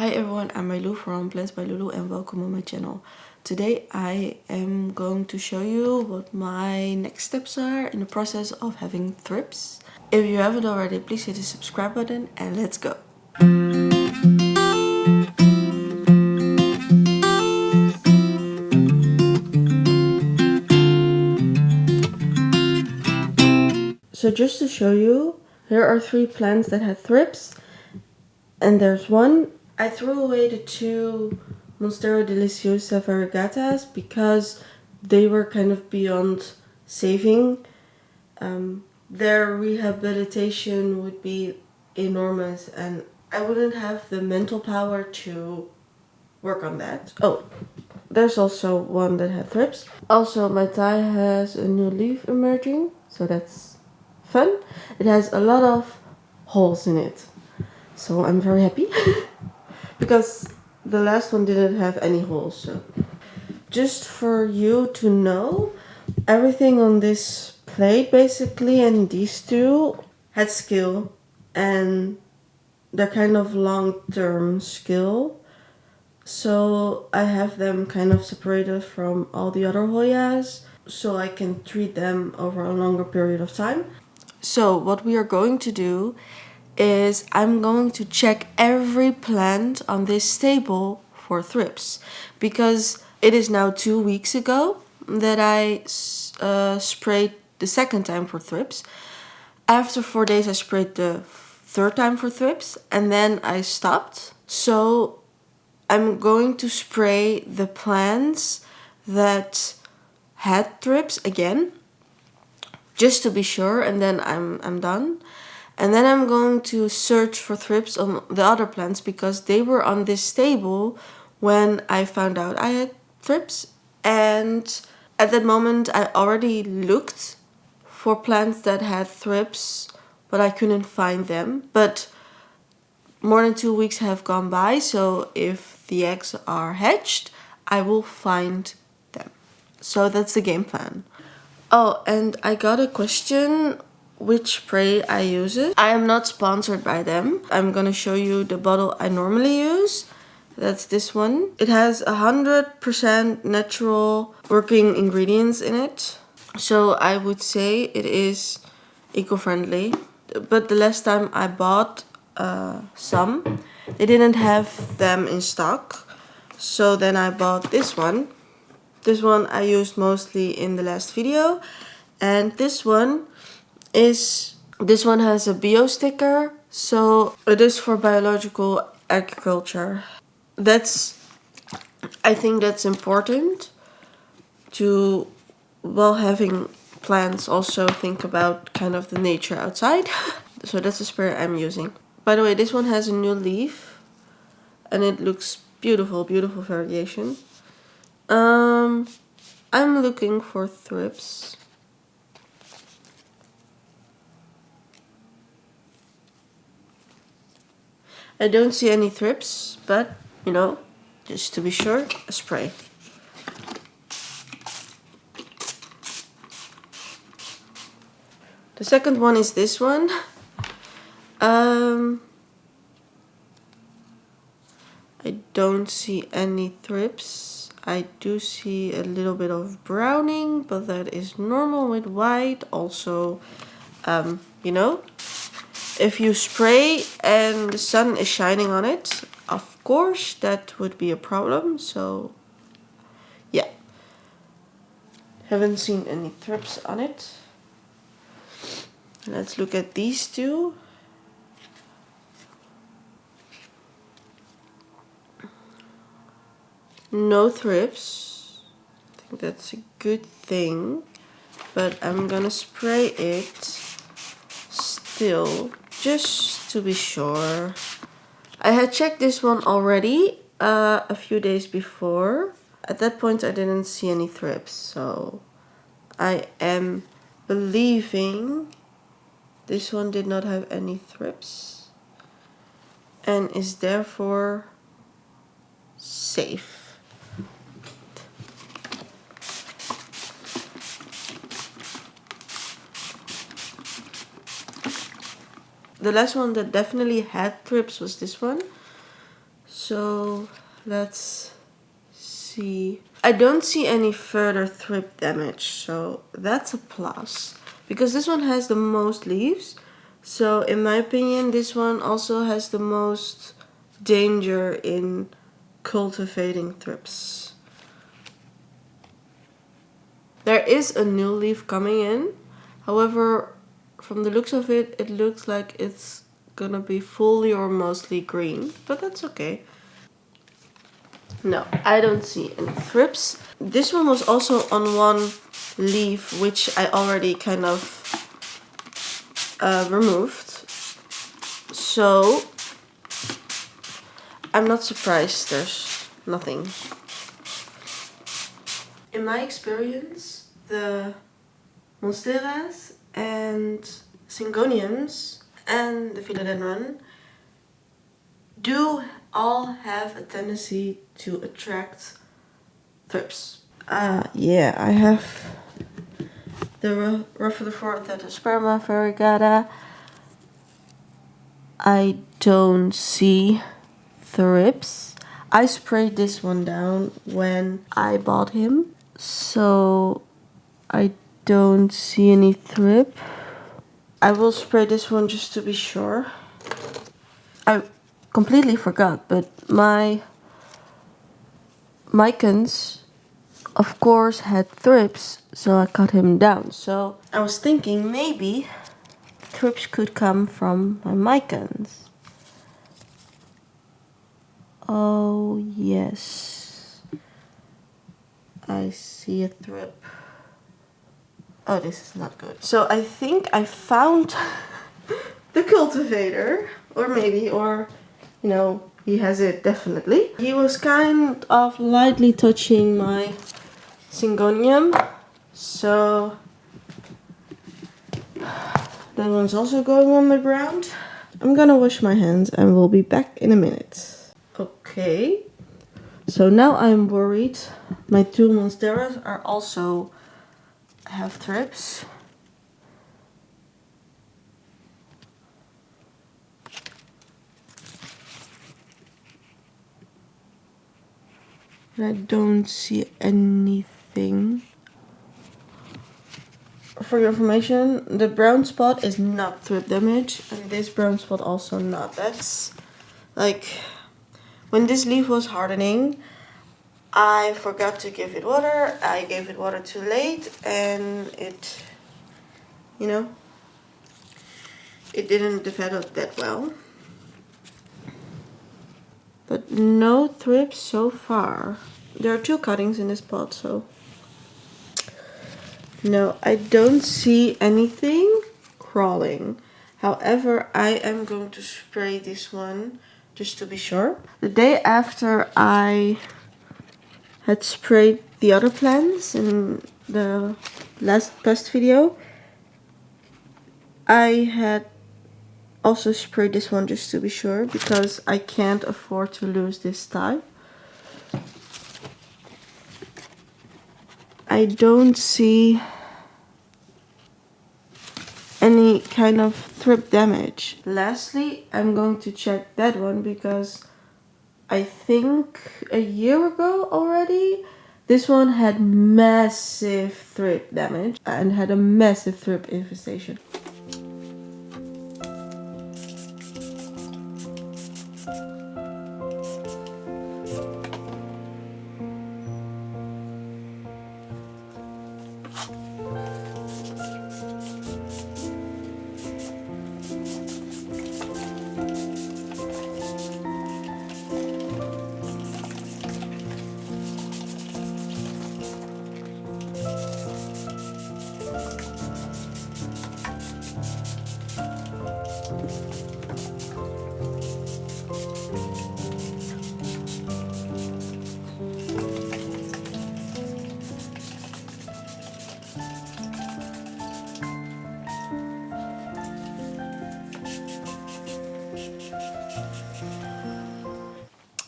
Hi everyone, I'm Lulu from Plants by Lulu and welcome on my channel. Today I am going to show you what my next steps are in the process of having thrips. If you haven't already, please hit the subscribe button and let's go. So just to show you, here are 3 plants that had thrips. And there's one. I threw away the 2 Monstera Deliciosa variegatas because they were kind of beyond saving. Their rehabilitation would be enormous and I wouldn't have the mental power to work on that. Oh, there's also one that had thrips. Also, my Thai has a new leaf emerging, so that's fun. It has a lot of holes in it, so I'm very happy because the last one didn't have any holes. So just for you to know, everything on this plate basically and these 2 had skill, and they're kind of long-term skill. So I have them kind of separated from all the other Hoyas so I can treat them over a longer period of time. So what we are going to do is I'm going to check every plant on this table for thrips because it is now 2 weeks ago that I sprayed the second time for thrips. After 4 days I sprayed the third time for thrips and then I stopped. So I'm going to spray the plants that had thrips again, just to be sure, and then I'm done. And then I'm going to search for thrips on the other plants because they were on this table when I found out I had thrips. And at that moment I already looked for plants that had thrips, but I couldn't find them. But more than 2 weeks have gone by, so if the eggs are hatched, I will find them. So that's the game plan. Oh, and I got a question which spray I use it. I am not sponsored by them. I'm gonna show you the bottle I normally use. That's this one. It has 100% natural working ingredients in it. So I would say it is eco-friendly. But the last time I bought some, they didn't have them in stock. So then I bought this one. This one I used mostly in the last video. And this one has a bio sticker. So it is for biological agriculture. I think that's important to, while having plants, also think about kind of the nature outside. So that's the spray I'm using. By the way, this one has a new leaf and it looks beautiful, beautiful variation. I'm looking for thrips. I don't see any thrips, but you know, just to be sure, a spray. The second one is this one. I don't see any thrips. I do see a little bit of browning, but that is normal with white. Also, you know, if you spray and the sun is shining on it, of course that would be a problem. So yeah, haven't seen any thrips on it. Let's look at these 2. No thrips. I think that's a good thing, but I'm gonna spray it still just to be sure. I had checked this one already a few days before. At that point I didn't see any thrips, so I am believing this one did not have any thrips and is therefore safe. The last one that definitely had thrips was this one. So let's see. I don't see any further thrip damage, so that's a plus. Because this one has the most leaves, so in my opinion this one also has the most danger in cultivating thrips. There is a new leaf coming in, however from the looks of it, it looks like it's gonna be fully or mostly green, but that's okay. No, I don't see any thrips. This one was also on one leaf, which I already kind of removed. So I'm not surprised there's nothing. In my experience, the monsteras and syngoniums and the philodendron do all have a tendency to attract thrips. Yeah, I have the Rhophilophora variegata. I don't see thrips. I sprayed this one down when I bought him, so I don't see any thrip. I will spray this one just to be sure. I completely forgot, but my mycons of course had thrips, so I cut him down. So I was thinking maybe thrips could come from my mycons. Oh yes, I see a thrip. Oh, this is not good. So I think I found the cultivator, or maybe, or you know, he has it definitely. He was kind of lightly touching my syngonium, so that one's also going on the ground. I'm gonna wash my hands and we'll be back in a minute. Okay, so now I'm worried my two monsteras are also have thrips. I don't see anything. For your information, the brown spot is not thrip damage, and this brown spot also not. That's like when this leaf was hardening, I forgot to give it water. I gave it water too late, and it, you know, it didn't develop that well. But no thrips so far. There are two cuttings in this pot, so no, I don't see anything crawling. However, I am going to spray this one just to be sure. The day after I had sprayed the other plants in the last pest video, I had also sprayed this one just to be sure, because I can't afford to lose this type. I don't see any kind of thrip damage. Lastly, I'm going to check that one because I think a year ago already, this one had massive thrip damage and had a massive thrip infestation.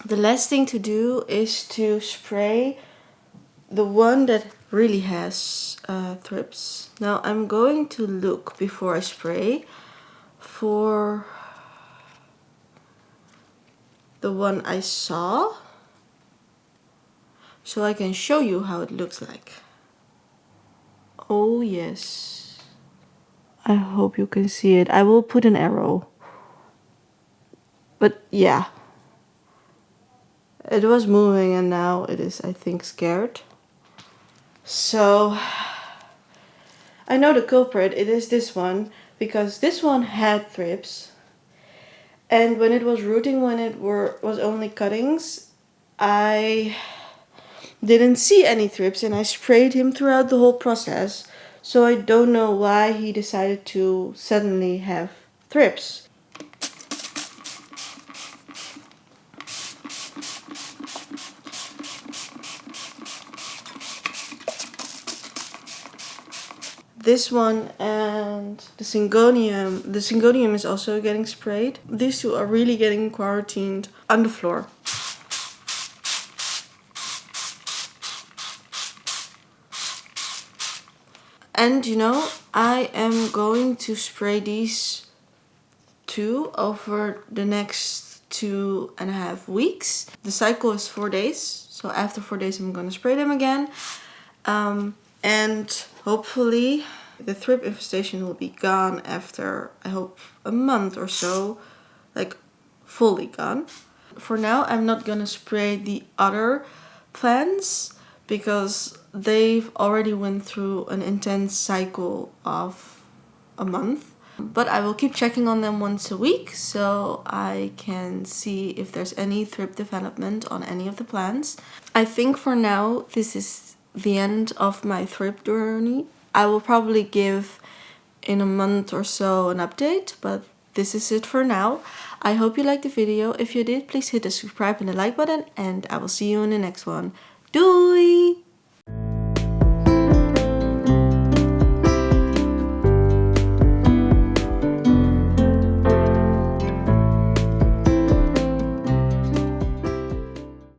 The last thing to do is to spray the one that really has thrips. Now I'm going to look before I spray for the one I saw, so I can show you how it looks like. Oh yes. I hope you can see it. I will put an arrow. But yeah. It was moving and now it is, I think, scared. So I know the culprit, it is this one, because this one had thrips. And when it was rooting, when it was only cuttings, I didn't see any thrips and I sprayed him throughout the whole process. So I don't know why he decided to suddenly have thrips. This one and the syngonium. The syngonium is also getting sprayed. These two are really getting quarantined on the floor. And you know, I am going to spray these two over the next 2.5 weeks. The cycle is 4 days. So after 4 days I'm gonna spray them again. And hopefully the thrip infestation will be gone after, I hope, a month or so. Like fully gone. For now I'm not gonna spray the other plants because they've already went through an intense cycle of a month. But I will keep checking on them once a week so I can see if there's any thrip development on any of the plants. I think for now this is the end of my thrip journey. I will probably give in a month or so an update, but this is it for now. I hope you liked the video. If you did, please hit the subscribe and the like button, and I will see you in the next one. Doei!